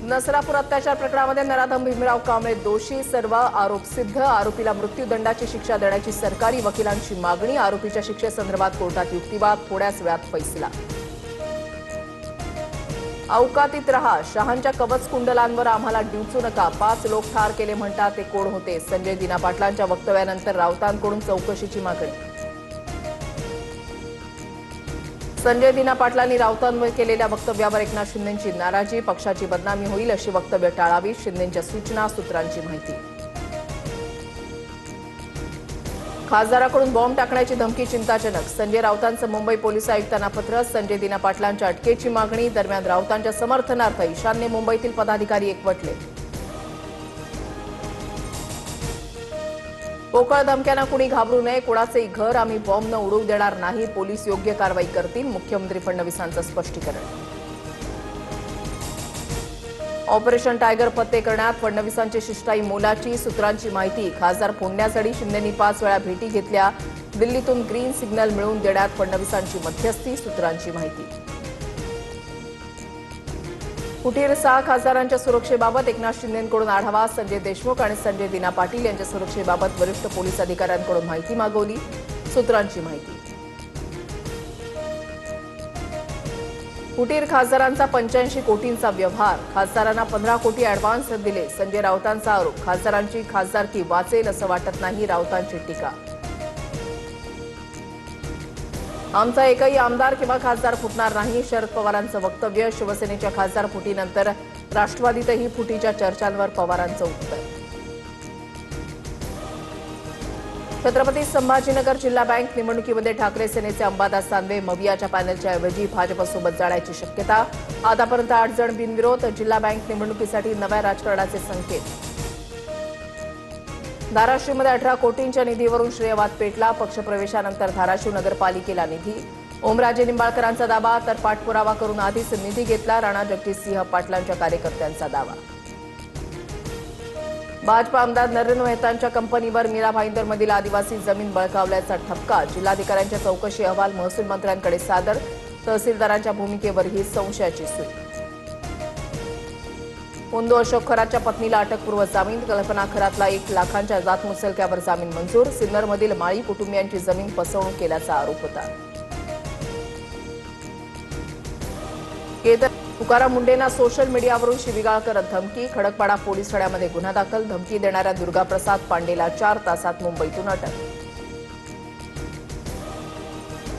नसरापूर अत्याचार प्रकरणामध्ये नराधम भीमराव कांबळे दोषी, सर्व आरोप सिद्ध। आरोपीला मृत्यूदंडाची शिक्षा देण्याची सरकारी वकिलांची मागणी। आरोपीच्या शिक्षेसंदर्भात कोर्टात युक्तिवाद, थोड्याच वेळात फैसला। औकातीत रहा, शहांच्या कवच कुंडलांवर आम्हाला डिवचू नका। 5 लोक ठार केले म्हणतात ते कोण होते? संजय दिना पाटलांच्या वक्तव्यानंतर राऊतांकडून चौकशीची मागणी। संजय दिना पाटलांनी राऊतांवर केलेल्या वक्तव्यावर एकनाथ शिंदेंची नाराजी। पक्षाची बदनामी होईल अशी वक्तव्य टाळावी, शिंदेंच्या सूचना। सूत्रांची माहिती। खासदाराकडून बॉम्ब टाकण्याची धमकी चिंताजनक, संजय राऊतांचं मुंबई पोलीस आयुक्तांना पत्र। संजय दिना पाटलांच्या अटकेची मागणी। दरम्यान राऊतांच्या समर्थनार्थ ईशान्य मुंबईतील पदाधिकारी एकवटले। पोकळ धमक्यांना कुणी घाबरू नये, कुणाचेही घर आम्ही बॉम्ब न उडवू देणार नाही, पोलीस योग्य कारवाई करतील, मुख्यमंत्री फडणवीसांचं स्पष्टीकरण। ऑपरेशन टायगर पत्ते करण्यात फडणवीसांची शिष्टाई मोलाची। सूत्रांची माहिती। खासदार फोडण्यासाठी शिंदेंनी 5 वेळा भेटी घेतल्या। दिल्लीतून ग्रीन सिग्नल मिळवून देण्यात फडणवीसांची मध्यस्थी। सूत्रांची माहिती। कुटीर 6 खासदारांच्या सुरक्षेबाबत एकनाथ शिंदेंकडून आढावा। संजय देशमुख आणि संजय दिना पाटील यांच्या सुरक्षेबाबत वरिष्ठ पोलीस अधिकाऱ्यांकडून माहिती मागवली। सूत्रांची माहिती। कुटीर खासदारांचा 85 कोटींचा व्यवहार, खासदारांना 15 कोटी ॲडव्हान्स दिले। संजय राऊतांचा आरोप, खासदारांची खासदारकी वाचेल असं वाटत नाही, राऊतांची टीका। आमचा एकही आमदार किंवा खासदार फुटणार नाही, शरद पवारांचं वक्तव्य। शिवसेनेच्या खासदार फुटीनंतर राष्ट्रवादीतही फुटीच्या चर्चांवर पवारांचं उत्तर। छत्रपती संभाजीनगर जिल्हा बँक निवडणुकीमध्ये ठाकरे सेनेचे अंबादास दानवे मवियाच्या पॅनलच्या ऐवजी भाजपसोबत जाण्याची शक्यता। आतापर्यंत 8 जण बिनविरोध। जिल्हा बँक निवडणुकीसाठी नव्या राजकारणाचे संकेत। धाराशिवमध्ये 18 कोटींच्या निधीवरून श्रेयवाद पेटला। पक्षप्रवेशानंतर धाराशिव नगरपालिकेला निधी। ओमराजे निंबाळकरांचा दावा, तर पाठपुरावा करून आधीच निधी घेतला, राणा जगजितसिंह पाटलांच्या कार्यकर्त्यांचा दावा। भाजपा आमदार नरेंद्र मेहतांच्या कंपनीवर मीरा भाईंदरमधील आदिवासी जमीन बळकावल्याचा ठपका। जिल्हाधिकाऱ्यांच्या चौकशी अहवाल महसूल मंत्र्यांकडे सादर। तहसीलदारांच्या भूमिकेवरही संशयाची सूर। पुंदू अशोक खरातच्या पत्नीला अटकपूर्व जामीन। कल्पना खरातला 1 लाखांच्या जात मुचलक्यावर जामीन मंजूर। सिन्नरमधील माळी कुटुंबियांची जमीन फसवणूक केल्याचा आरोप होता। तुकाराम मुंडेंना सोशल मीडियावरून शिवीगाळ करत धमकी। खडकपाडा पोलीस ठाण्यामध्ये गुन्हा दाखल। धमकी देणाऱ्या दुर्गाप्रसाद पांडेला 4 तासात मुंबईतून अटक।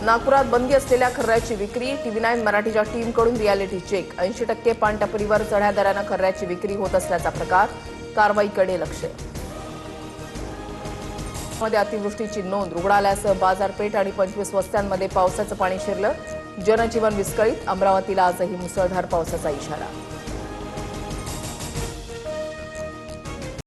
नागपुरात बंदी असलेल्या खर्राची विक्री। TV9 मराठीच्या टीमकडून रियालिटी चेक। 80% पानटपरीवर चढ्या दरानं खर्राची विक्री होत असल्याचा प्रकार। कारवाईकडे लक्ष। मध्ये अतिवृष्टीची नोंद। रुग्णालयासह बाजारपेठ आणि 25 वस्त्यांमध्ये पावसाचं पाणी शिरलं। जनजीवन विस्कळीत। अमरावतीला आजही मुसळधार पावसाचा इशारा।